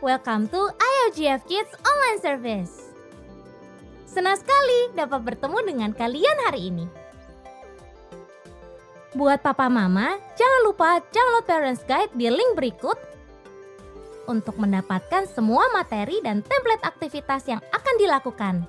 Welcome to IOGF Kids Online Service. Senang sekali dapat bertemu dengan kalian hari ini. Buat papa mama, jangan lupa download Parents Guide di link berikut untuk mendapatkan semua materi dan template aktivitas yang akan dilakukan.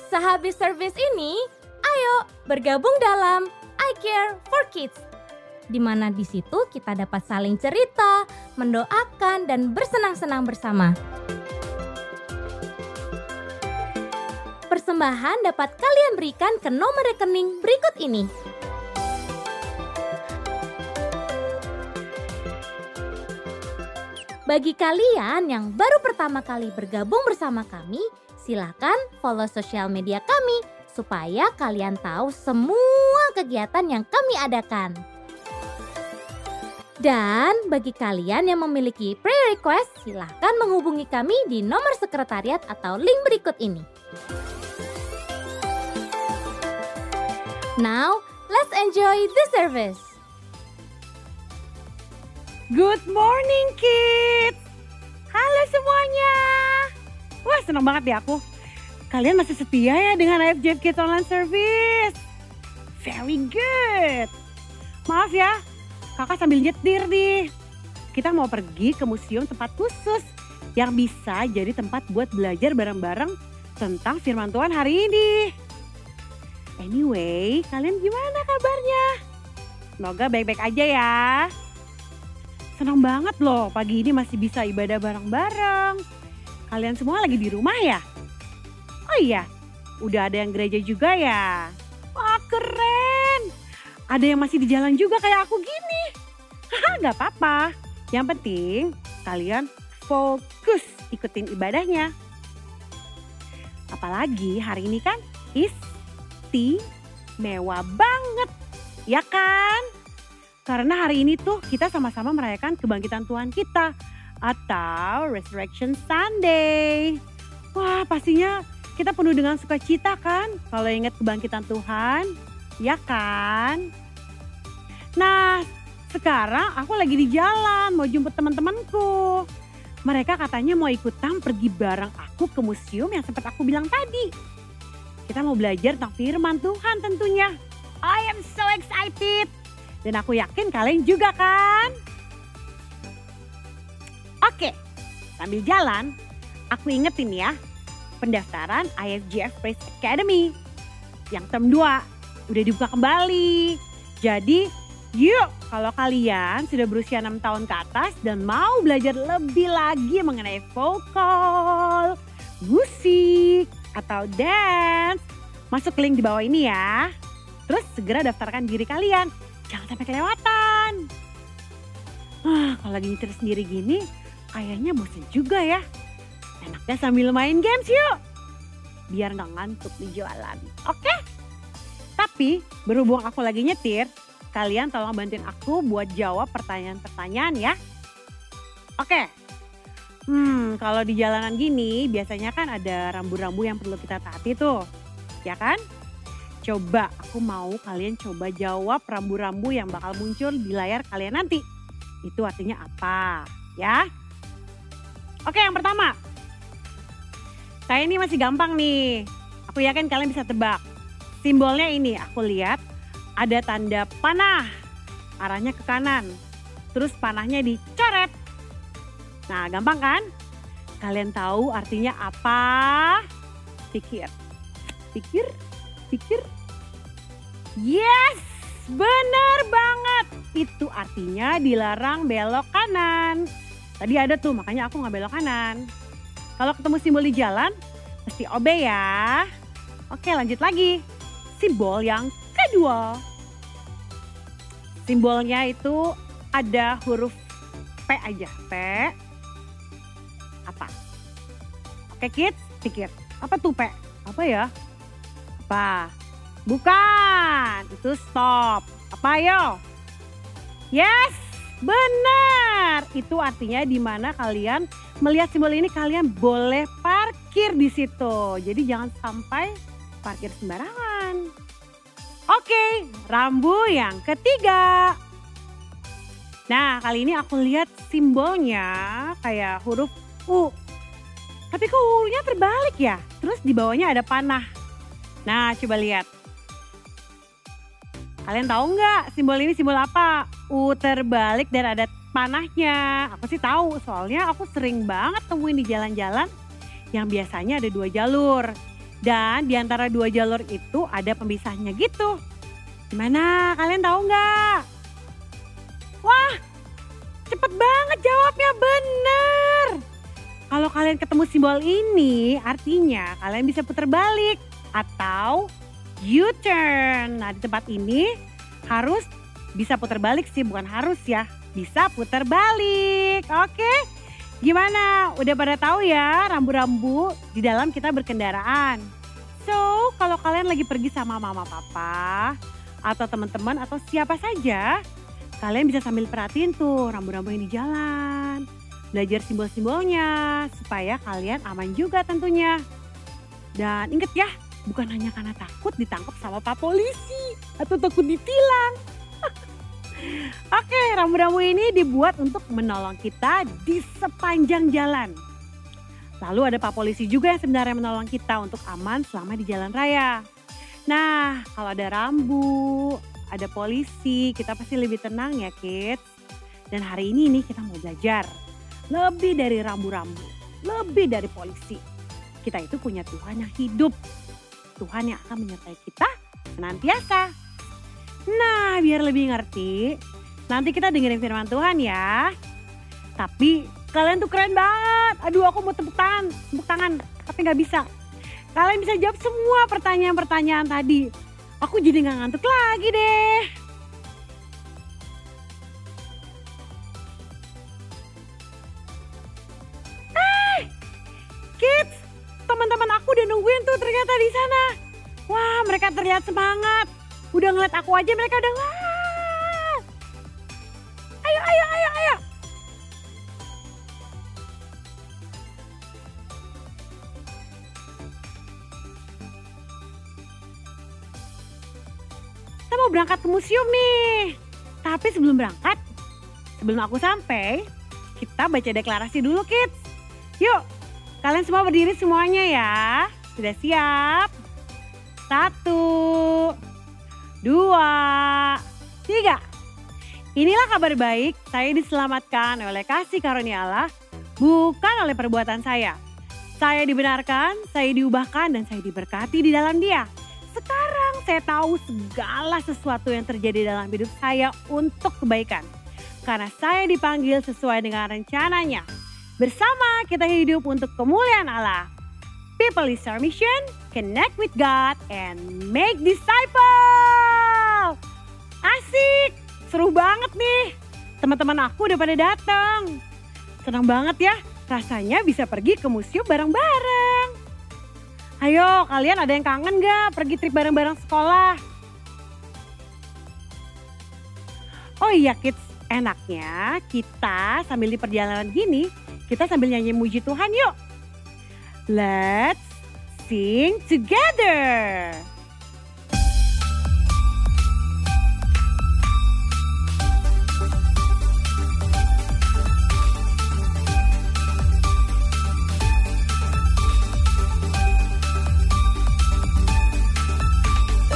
Sehabis service ini, ayo bergabung dalam I Care for Kids, di mana di situ kita dapat saling cerita, mendoakan, dan bersenang-senang bersama. Persembahan dapat kalian berikan ke nomor rekening berikut ini. Bagi kalian yang baru pertama kali bergabung bersama kami, silakan follow sosial media kami supaya kalian tahu semua kegiatan yang kami adakan. Dan bagi kalian yang memiliki prayer request, silakan menghubungi kami di nomor sekretariat atau link berikut ini. Now, let's enjoy the service. Good morning, kids! Halo semuanya! Wah, senang banget ya aku. Kalian masih setia ya dengan IOGF Kids Online Service? Very good! Maaf ya, kakak sambil nyetir nih. Kita mau pergi ke museum tempat khusus yang bisa jadi tempat buat belajar bareng-bareng tentang firman Tuhan hari ini. Anyway, kalian gimana kabarnya? Semoga baik-baik aja ya. Senang banget loh pagi ini masih bisa ibadah bareng-bareng. Kalian semua lagi di rumah ya? Oh iya, udah ada yang gereja juga ya? Wah keren! Ada yang masih di jalan juga kayak aku gini. Haha, gak apa-apa. Yang penting kalian fokus ikutin ibadahnya. Apalagi hari ini kan istimewa banget, ya kan? Karena hari ini tuh kita sama-sama merayakan kebangkitan Tuhan kita atau Resurrection Sunday. Wah, pastinya kita penuh dengan sukacita kan kalau ingat kebangkitan Tuhan, ya kan? Nah, sekarang aku lagi di jalan mau jemput teman-temanku. Mereka katanya mau ikutan pergi bareng aku ke museum yang sempat aku bilang tadi. Kita mau belajar tentang firman Tuhan tentunya. I am so excited. Dan aku yakin kalian juga kan? Oke, sambil jalan, aku ingetin ya, pendaftaran IFGF Praise Academy yang term 2 udah dibuka kembali. Jadi yuk, kalau kalian sudah berusia 6 tahun ke atas dan mau belajar lebih lagi mengenai vokal, musik, atau dance, masuk ke link di bawah ini ya. Terus segera daftarkan diri kalian. Jangan sampai kelewatan. Kalau lagi nyetir sendiri gini, kayaknya bosan juga ya. Enaknya sambil main games yuk. Biar gak ngantuk di jalan. Oke? Tapi berhubung aku lagi nyetir, kalian tolong bantuin aku buat jawab pertanyaan-pertanyaan ya. Oke. Kalau di jalanan gini biasanya kan ada rambu-rambu yang perlu kita taati tuh. Ya kan? Coba aku mau kalian coba jawab rambu-rambu yang bakal muncul di layar kalian nanti. Itu artinya apa ya? Oke, yang pertama. Kayak ini masih gampang nih. Aku yakin kalian bisa tebak. Simbolnya ini aku lihat ada tanda panah. Arahnya ke kanan. Terus panahnya dicoret. Nah, gampang kan? Kalian tahu artinya apa? Pikir. Pikir. Pikir. Yes, benar banget. Itu artinya dilarang belok kanan. Tadi ada tuh, makanya aku nggak belok kanan. Kalau ketemu simbol di jalan, mesti obey ya. Oke, lanjut lagi. Simbol yang kedua. Simbolnya itu ada huruf P aja. P. Apa? Oke kids, pikir. Apa tuh P? Apa ya? Apa? Bukan. Itu stop. Apa ayo? Yes, benar. Itu artinya di mana kalian melihat simbol ini kalian boleh parkir di situ. Jadi jangan sampai parkir sembarangan. Oke, rambu yang ketiga. Nah, kali ini aku lihat simbolnya kayak huruf U. Tapi kok U-nya terbalik ya? Terus di bawahnya ada panah. Nah, coba lihat. Kalian tahu nggak simbol ini simbol apa? U terbalik dan ada panahnya. Aku sih tahu, soalnya aku sering banget temuin di jalan-jalan yang biasanya ada 2 jalur. Dan di antara 2 jalur itu ada pemisahnya gitu. Gimana? Kalian tahu nggak? Wah, cepet banget jawabnya, bener. Kalau kalian ketemu simbol ini, artinya kalian bisa putar balik atau U-turn. Nah, di tempat ini harus bisa putar balik sih, bukan harus ya. Bisa putar balik. Oke, gimana? Udah pada tahu ya rambu-rambu di dalam kita berkendaraan. So, kalau kalian lagi pergi sama mama papa atau teman-teman atau siapa saja, kalian bisa sambil perhatiin tuh rambu-rambu yang di jalan. Belajar simbol-simbolnya supaya kalian aman juga tentunya. Dan inget ya, bukan hanya karena takut ditangkap sama Pak Polisi atau takut ditilang. Oke, rambu-rambu ini dibuat untuk menolong kita di sepanjang jalan. Lalu ada Pak Polisi juga yang sebenarnya menolong kita untuk aman selama di jalan raya. Nah, kalau ada rambu, ada polisi, kita pasti lebih tenang ya kids. Dan hari ini nih kita mau belajar lebih dari rambu-rambu, lebih dari polisi. Kita itu punya Tuhan yang hidup. Tuhan yang akan menyertai kita senantiasa. Nah, biar lebih ngerti, nanti kita dengerin firman Tuhan ya. Tapi kalian tuh keren banget. Aduh, aku mau tepuk tangan, tapi gak bisa. Kalian bisa jawab semua pertanyaan-pertanyaan tadi. Aku jadi gak ngantuk lagi deh. Kids, teman-teman aku udah nungguin tuh ternyata di sana. Wah, mereka terlihat semangat. Udah ngeliat aku aja mereka udah wah. Ayo. Kita mau berangkat ke museum nih. Tapi sebelum berangkat, sebelum aku sampai, kita baca deklarasi dulu kids. Yuk, kalian semua berdiri semuanya ya. Sudah siap? 1, 2, 3. Inilah kabar baik, saya diselamatkan oleh kasih karunia Allah, bukan oleh perbuatan saya. Saya dibenarkan, saya diubahkan, dan saya diberkati di dalam Dia. Sekarang saya tahu segala sesuatu yang terjadi dalam hidup saya untuk kebaikan. Karena saya dipanggil sesuai dengan rencananya. Bersama kita hidup untuk kemuliaan Allah. People is our mission, connect with God, and make disciple. Asik, seru banget nih. Teman-teman aku udah pada datang. Senang banget ya, rasanya bisa pergi ke museum bareng-bareng. Ayo, kalian ada yang kangen gak pergi trip bareng-bareng sekolah? Oh iya kids, enaknya kita sambil di perjalanan gini, kita sambil nyanyi muji Tuhan yuk. Let's sing together.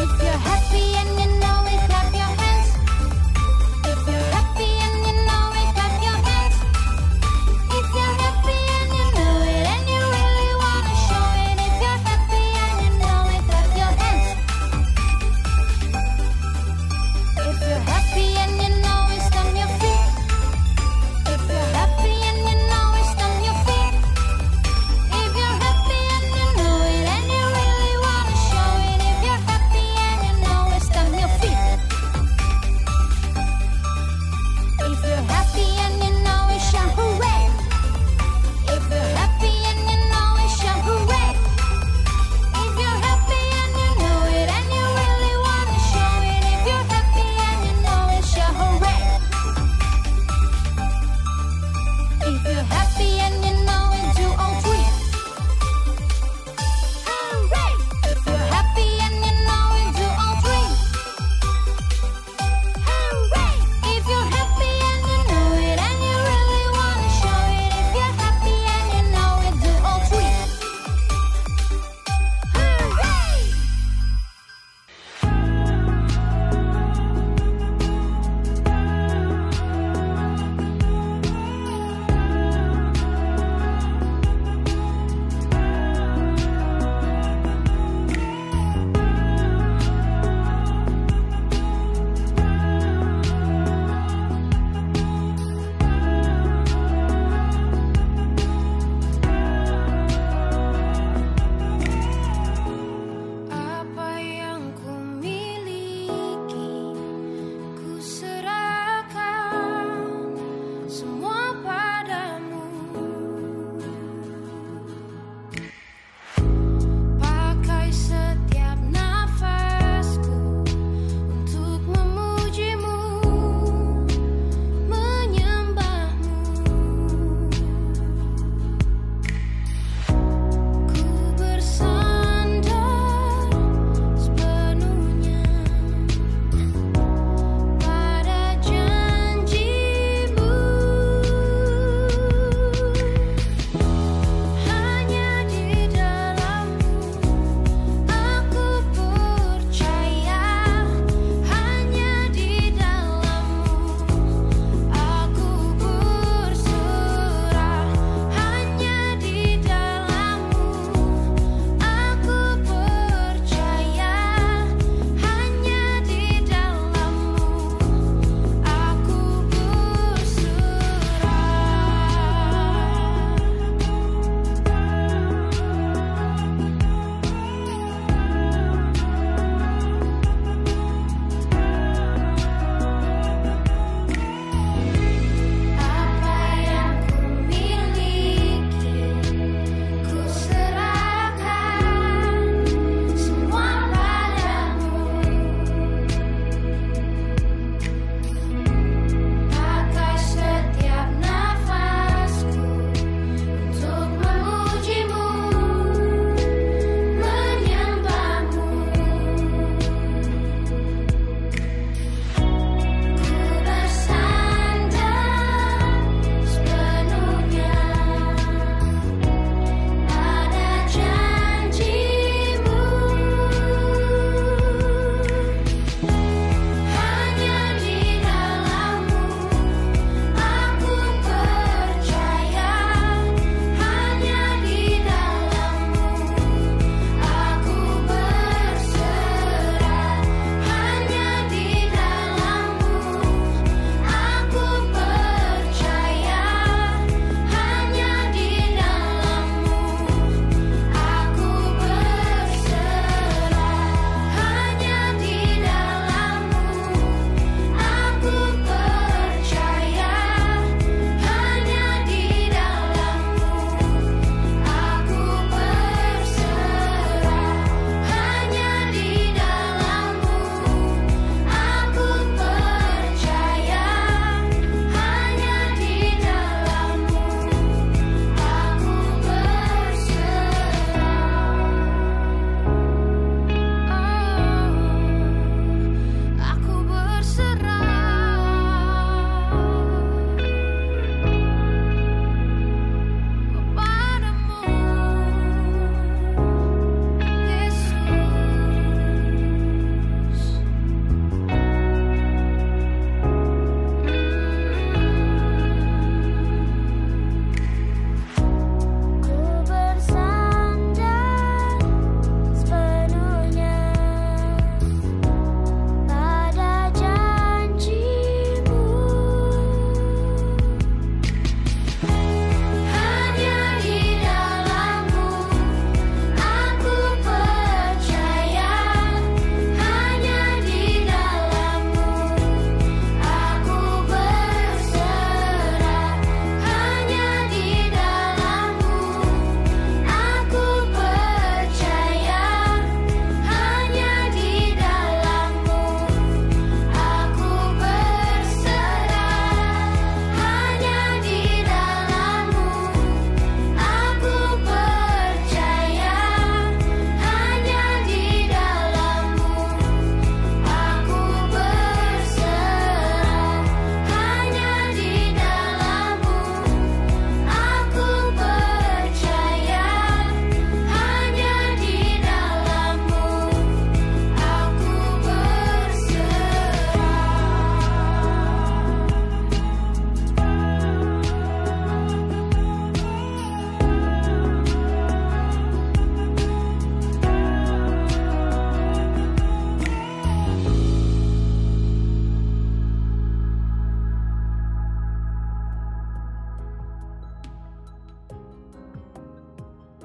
If you're happy and you know it, clap your hands. If you're happy and you know it, clap your hands. If you're happy and you know it, and you really wanna show it. If you're happy and you know it, clap your hands.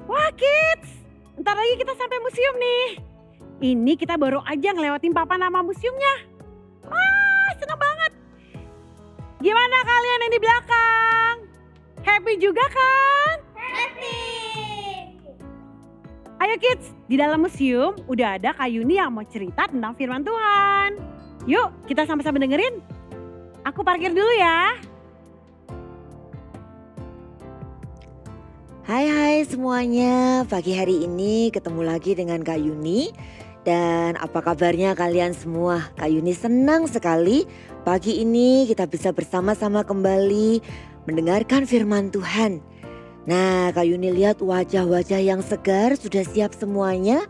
Wah kids, ntar lagi kita sampai museum nih. Ini kita baru aja ngelewatin papan nama museumnya. Wah seneng banget. Gimana kalian yang di belakang? Happy juga kan? Happy. Ayo kids, di dalam museum udah ada Kak Yuni yang mau cerita tentang firman Tuhan. Yuk kita sama-sama dengerin. Aku parkir dulu ya. Hai semuanya, pagi hari ini ketemu lagi dengan Kak Yuni. Dan apa kabarnya kalian semua? Kak Yuni senang sekali pagi ini kita bisa bersama-sama kembali mendengarkan firman Tuhan. Nah Kak Yuni lihat wajah-wajah yang segar sudah siap semuanya.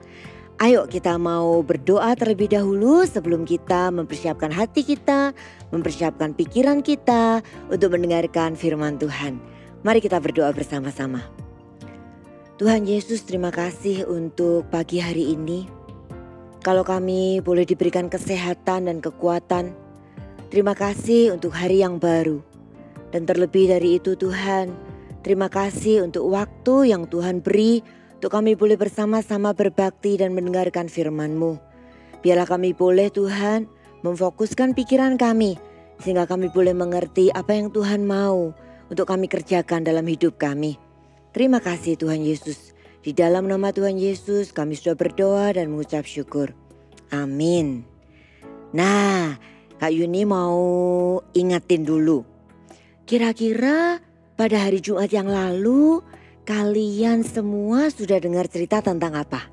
Ayo kita mau berdoa terlebih dahulu sebelum kita mempersiapkan hati kita, mempersiapkan pikiran kita untuk mendengarkan firman Tuhan. Mari kita berdoa bersama-sama. Tuhan Yesus, terima kasih untuk pagi hari ini. Kalau kami boleh diberikan kesehatan dan kekuatan, terima kasih untuk hari yang baru. Dan terlebih dari itu Tuhan, terima kasih untuk waktu yang Tuhan beri untuk kami boleh bersama-sama berbakti dan mendengarkan firman-Mu. Biarlah kami boleh Tuhan memfokuskan pikiran kami sehingga kami boleh mengerti apa yang Tuhan mau untuk kami kerjakan dalam hidup kami. Terima kasih Tuhan Yesus. Di dalam nama Tuhan Yesus kami sudah berdoa dan mengucap syukur. Amin. Nah, Kak Yuni mau ingatin dulu. Kira-kira pada hari Jumat yang lalu kalian semua sudah dengar cerita tentang apa?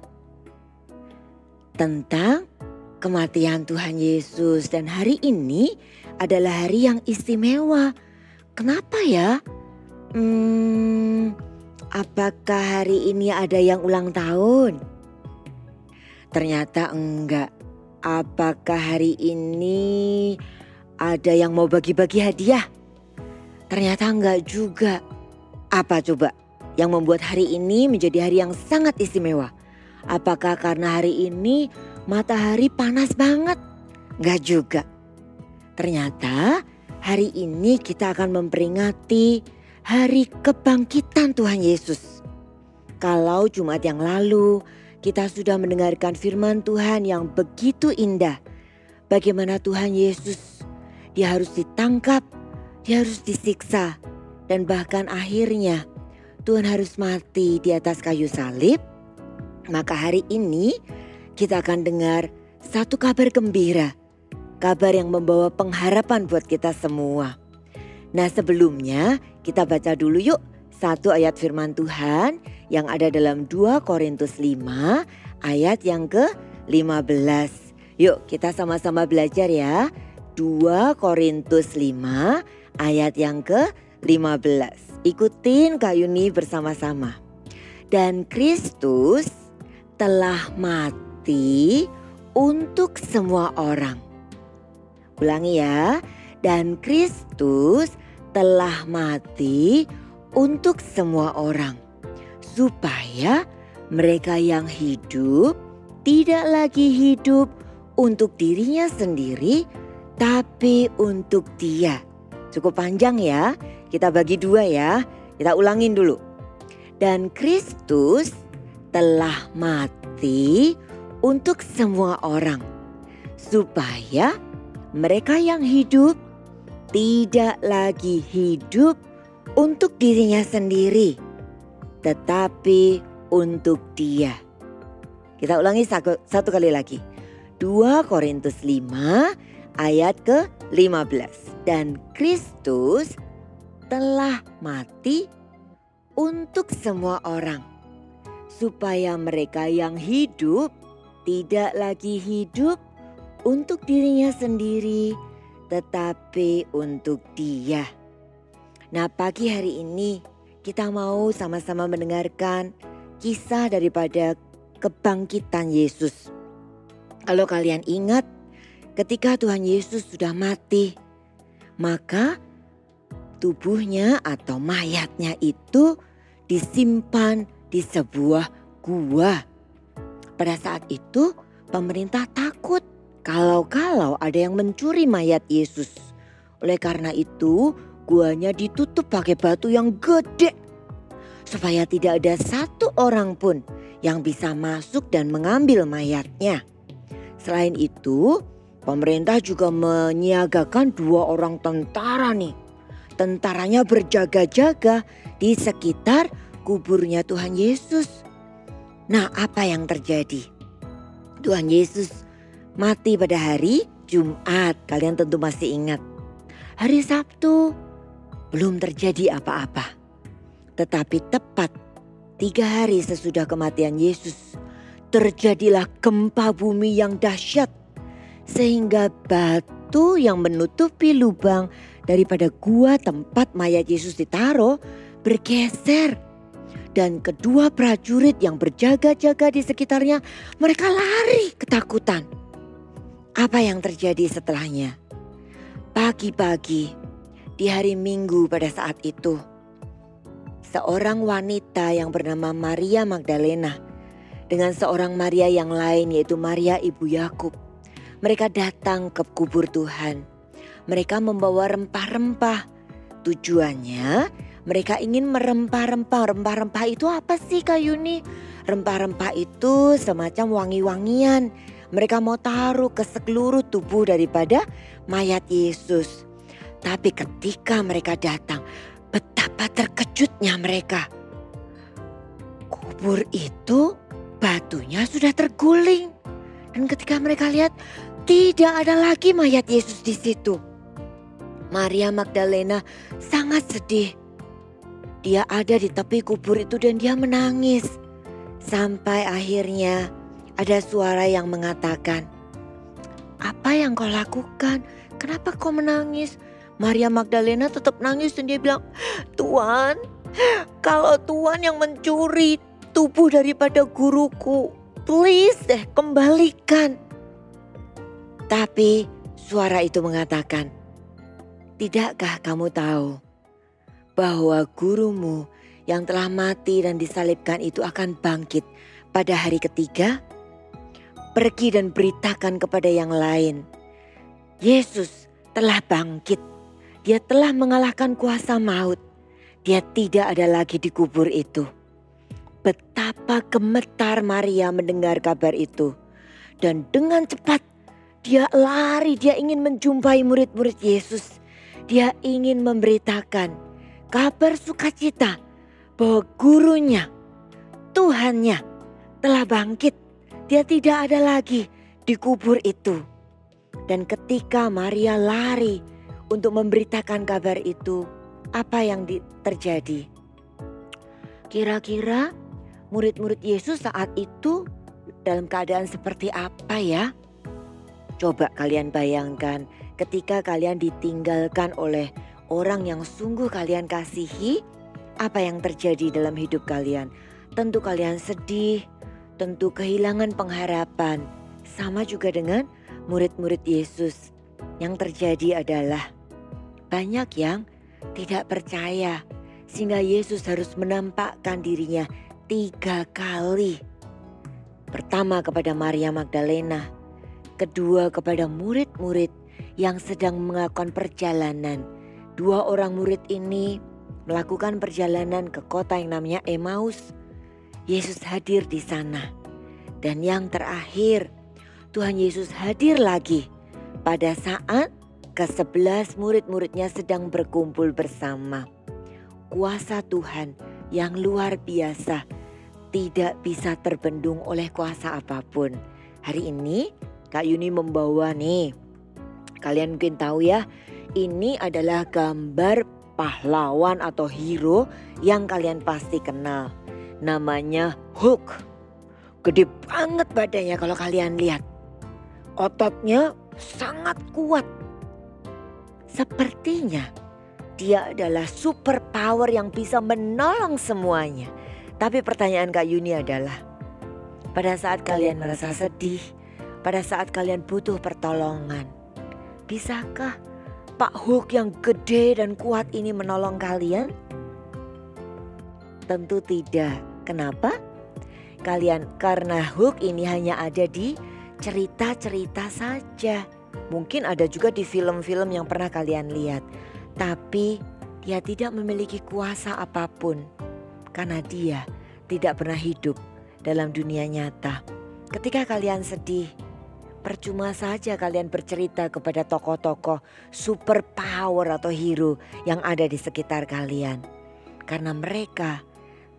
Tentang kematian Tuhan Yesus. Dan hari ini adalah hari yang istimewa. Kenapa ya? Apakah hari ini ada yang ulang tahun? Ternyata enggak. Apakah hari ini ada yang mau bagi-bagi hadiah? Ternyata enggak juga. Apa coba yang membuat hari ini menjadi hari yang sangat istimewa? Apakah karena hari ini matahari panas banget? Enggak juga. Ternyata hari ini kita akan memperingati hari kebangkitan Tuhan Yesus. Kalau Jumat yang lalu kita sudah mendengarkan firman Tuhan yang begitu indah. Bagaimana Tuhan Yesus, dia harus ditangkap, dia harus disiksa. Dan bahkan akhirnya Tuhan harus mati di atas kayu salib. Maka hari ini kita akan dengar satu kabar gembira. Kabar yang membawa pengharapan buat kita semua. Nah sebelumnya kita baca dulu yuk satu ayat firman Tuhan yang ada dalam 2 Korintus 5 ayat yang ke-15. Yuk kita sama-sama belajar ya. 2 Korintus 5 ayat yang ke-15. Ikutin Kak Yuni bersama-sama. Dan Kristus telah mati untuk semua orang. Ulangi ya. Dan Kristus telah mati untuk semua orang, supaya mereka yang hidup tidak lagi hidup untuk dirinya sendiri, tapi untuk Dia. Cukup panjang ya, kita bagi dua ya, kita ulangin dulu. Dan Kristus telah mati untuk semua orang, supaya mereka yang hidup tidak lagi hidup untuk dirinya sendiri, tetapi untuk Dia. Kita ulangi satu kali lagi. 2 Korintus 5 ayat ke-15. Dan Kristus telah mati untuk semua orang, supaya mereka yang hidup tidak lagi hidup untuk dirinya sendiri, tetapi untuk Dia. Nah pagi hari ini kita mau sama-sama mendengarkan kisah daripada kebangkitan Yesus. Kalau kalian ingat ketika Tuhan Yesus sudah mati, maka tubuhnya atau mayatnya itu disimpan di sebuah gua. Pada saat itu pemerintah takut kalau ada yang mencuri mayat Yesus. Oleh karena itu guanya ditutup pakai batu yang gede supaya tidak ada satu seorang pun yang bisa masuk dan mengambil mayatnya. Selain itu, pemerintah juga menyiagakan 2 orang tentara nih. Tentaranya berjaga-jaga di sekitar kuburnya Tuhan Yesus. Nah, apa yang terjadi? Tuhan Yesus mati pada hari Jumat. Kalian tentu masih ingat. Hari Sabtu belum terjadi apa-apa. Tetapi tepat 3 hari sesudah kematian Yesus, terjadilah gempa bumi yang dahsyat. Sehingga batu yang menutupi lubang daripada gua tempat mayat Yesus ditaruh bergeser. Dan kedua prajurit yang berjaga-jaga di sekitarnya, mereka lari ketakutan. Apa yang terjadi setelahnya? Pagi-pagi di hari Minggu pada saat itu, seorang wanita yang bernama Maria Magdalena dengan seorang Maria yang lain yaitu Maria ibu Yakub, mereka datang ke kubur Tuhan. Mereka membawa rempah-rempah. Tujuannya mereka ingin merempah-rempah. Rempah-rempah itu apa sih Kak Yuni? Rempah-rempah itu semacam wangi-wangian. Mereka mau taruh ke seluruh tubuh daripada mayat Yesus. Tapi ketika mereka datang, betapa terkejutnya mereka. Kubur itu batunya sudah terguling. Dan ketika mereka lihat, tidak ada lagi mayat Yesus di situ. Maria Magdalena sangat sedih. Dia ada di tepi kubur itu dan dia menangis. Sampai akhirnya ada suara yang mengatakan, "Apa yang kau lakukan? Kenapa kau menangis?" Maria Magdalena tetap nangis dan dia bilang, "Tuhan, kalau Tuhan yang mencuri tubuh daripada guruku, please deh kembalikan." Tapi suara itu mengatakan, "Tidakkah kamu tahu bahwa gurumu yang telah mati dan disalibkan itu akan bangkit pada hari ketiga? Pergi dan beritakan kepada yang lain. Yesus telah bangkit. Dia telah mengalahkan kuasa maut. Dia tidak ada lagi di kubur itu." Betapa gemetar Maria mendengar kabar itu. Dan dengan cepat dia lari, dia ingin menjumpai murid-murid Yesus. Dia ingin memberitakan kabar sukacita bahwa gurunya, Tuhannya telah bangkit. Dia tidak ada lagi di kubur itu. Dan ketika Maria lari untuk memberitakan kabar itu, apa yang terjadi? Kira-kira murid-murid Yesus saat itu dalam keadaan seperti apa ya? Coba kalian bayangkan ketika kalian ditinggalkan oleh orang yang sungguh kalian kasihi, apa yang terjadi dalam hidup kalian? Tentu kalian sedih, tentu kehilangan pengharapan. Sama juga dengan murid-murid Yesus. Yang terjadi adalah banyak yang tidak percaya sehingga Yesus harus menampakkan dirinya 3 kali. Pertama kepada Maria Magdalena, kedua kepada murid-murid yang sedang melakukan perjalanan. 2 orang murid ini melakukan perjalanan ke kota yang namanya Emmaus. Yesus hadir di sana. Dan yang terakhir, Tuhan Yesus hadir lagi pada saat ke-11 murid-muridnya sedang berkumpul bersama. Kuasa Tuhan yang luar biasa tidak bisa terbendung oleh kuasa apapun. Hari ini Kak Yuni membawa nih, kalian mungkin tahu ya, ini adalah gambar pahlawan atau hero yang kalian pasti kenal. Namanya Hulk. Gede banget badannya kalau kalian lihat. Ototnya sangat kuat. Sepertinya dia adalah super power yang bisa menolong semuanya. Tapi pertanyaan Kak Yuni adalah, pada saat kalian merasa sedih, pada saat kalian butuh pertolongan, bisakah Pak Hulk yang gede dan kuat ini menolong kalian? Tentu tidak. Kenapa? Karena Hulk ini hanya ada di cerita-cerita saja. Mungkin ada juga di film-film yang pernah kalian lihat. Tapi dia tidak memiliki kuasa apapun. Karena dia tidak pernah hidup dalam dunia nyata. Ketika kalian sedih, percuma saja kalian bercerita kepada tokoh-tokoh super power atau hero yang ada di sekitar kalian. Karena mereka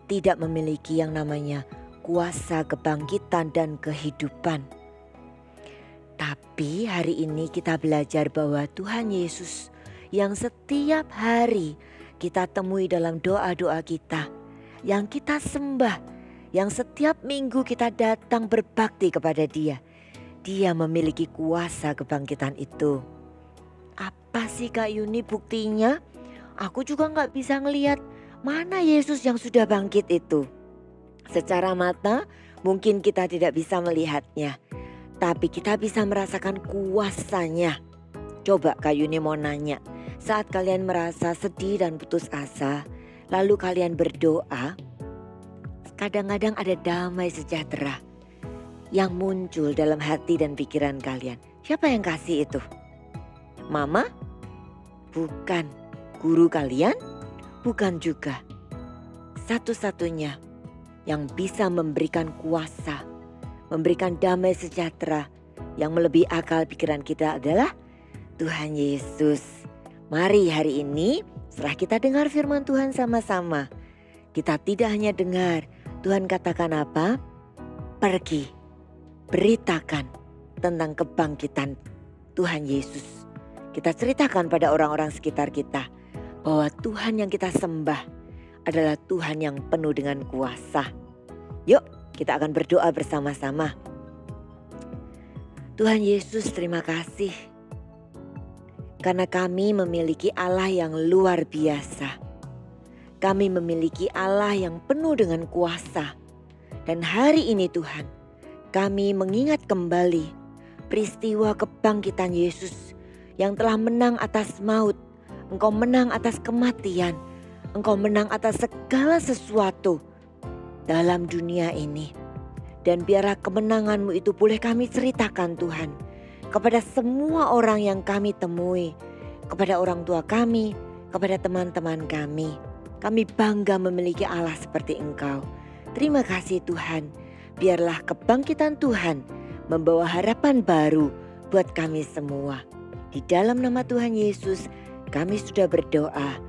tidak memiliki yang namanya kuasa kebangkitan dan kehidupan. Tapi hari ini kita belajar bahwa Tuhan Yesus yang setiap hari kita temui dalam doa-doa kita, yang kita sembah, yang setiap minggu kita datang berbakti kepada Dia. Dia memiliki kuasa kebangkitan itu. Apa sih Kak Yuni buktinya? Aku juga gak bisa ngelihat mana Yesus yang sudah bangkit itu. Secara mata mungkin kita tidak bisa melihatnya, tapi kita bisa merasakan kuasanya. Coba Kak Yuni mau nanya, saat kalian merasa sedih dan putus asa, lalu kalian berdoa, kadang-kadang ada damai sejahtera yang muncul dalam hati dan pikiran kalian. Siapa yang kasih itu? Mama? Bukan. Guru kalian? Bukan juga. Satu-satunya yang bisa memberikan kuasa, memberikan damai sejahtera yang melebihi akal pikiran kita adalah Tuhan Yesus. Mari hari ini setelah kita dengar firman Tuhan sama-sama, kita tidak hanya dengar, Tuhan katakan apa? Pergi, beritakan tentang kebangkitan Tuhan Yesus. Kita ceritakan pada orang-orang sekitar kita bahwa Tuhan yang kita sembah adalah Tuhan yang penuh dengan kuasa. Yuk kita akan berdoa bersama-sama. Tuhan Yesus, terima kasih karena kami memiliki Allah yang luar biasa. Kami memiliki Allah yang penuh dengan kuasa. Dan hari ini Tuhan, kami mengingat kembali peristiwa kebangkitan Yesus yang telah menang atas maut. Engkau menang atas kematian. Engkau menang atas segala sesuatu dalam dunia ini. Dan biarlah kemenangan-Mu itu boleh kami ceritakan Tuhan, kepada semua orang yang kami temui, kepada orang tua kami, kepada teman-teman kami. Kami bangga memiliki Allah seperti Engkau. Terima kasih Tuhan. Biarlah kebangkitan Tuhan membawa harapan baru buat kami semua. Di dalam nama Tuhan Yesus kami sudah berdoa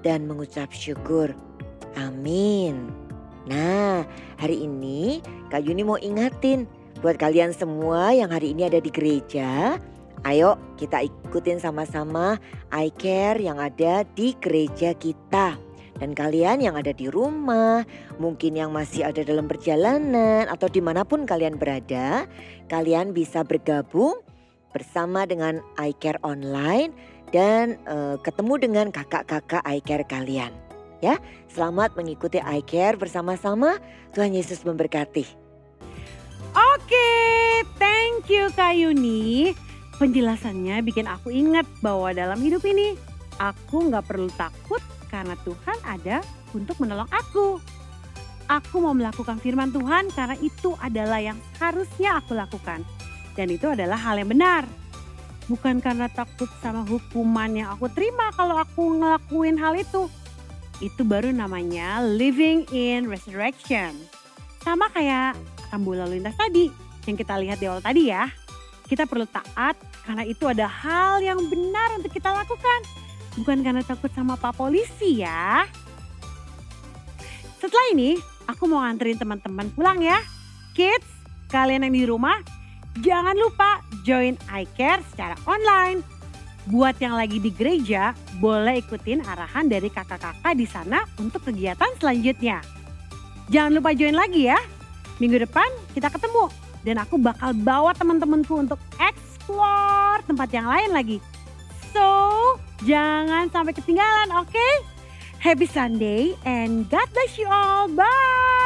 dan mengucap syukur. Amin. Nah, hari ini Kak Yuni mau ingatin buat kalian semua yang hari ini ada di gereja, ayo kita ikutin sama-sama I Care yang ada di gereja kita. Dan kalian yang ada di rumah, mungkin yang masih ada dalam perjalanan atau dimanapun kalian berada, kalian bisa bergabung bersama dengan I Care Online dan ketemu dengan kakak-kakak I Care kalian. Ya, selamat mengikuti I Care bersama-sama. Tuhan Yesus memberkati. Oke, thank you Kak Yuni. Penjelasannya bikin aku ingat bahwa dalam hidup ini aku gak perlu takut karena Tuhan ada untuk menolong aku. Aku mau melakukan firman Tuhan karena itu adalah yang harusnya aku lakukan. Dan itu adalah hal yang benar. Bukan karena takut sama hukuman yang aku terima kalau aku ngelakuin hal itu. Itu baru namanya living in resurrection. Sama kayak rambu lalu lintas tadi yang kita lihat di awal tadi ya. Kita perlu taat karena itu ada hal yang benar untuk kita lakukan. Bukan karena takut sama Pak Polisi ya. Setelah ini aku mau nganterin teman-teman pulang ya. Kids, kalian yang di rumah jangan lupa join I Care secara online. Buat yang lagi di gereja boleh ikutin arahan dari kakak-kakak di sana untuk kegiatan selanjutnya. Jangan lupa join lagi ya. Minggu depan kita ketemu dan aku bakal bawa teman-temanku untuk explore tempat yang lain lagi. So, jangan sampai ketinggalan, oke? Happy Sunday and God bless you all. Bye!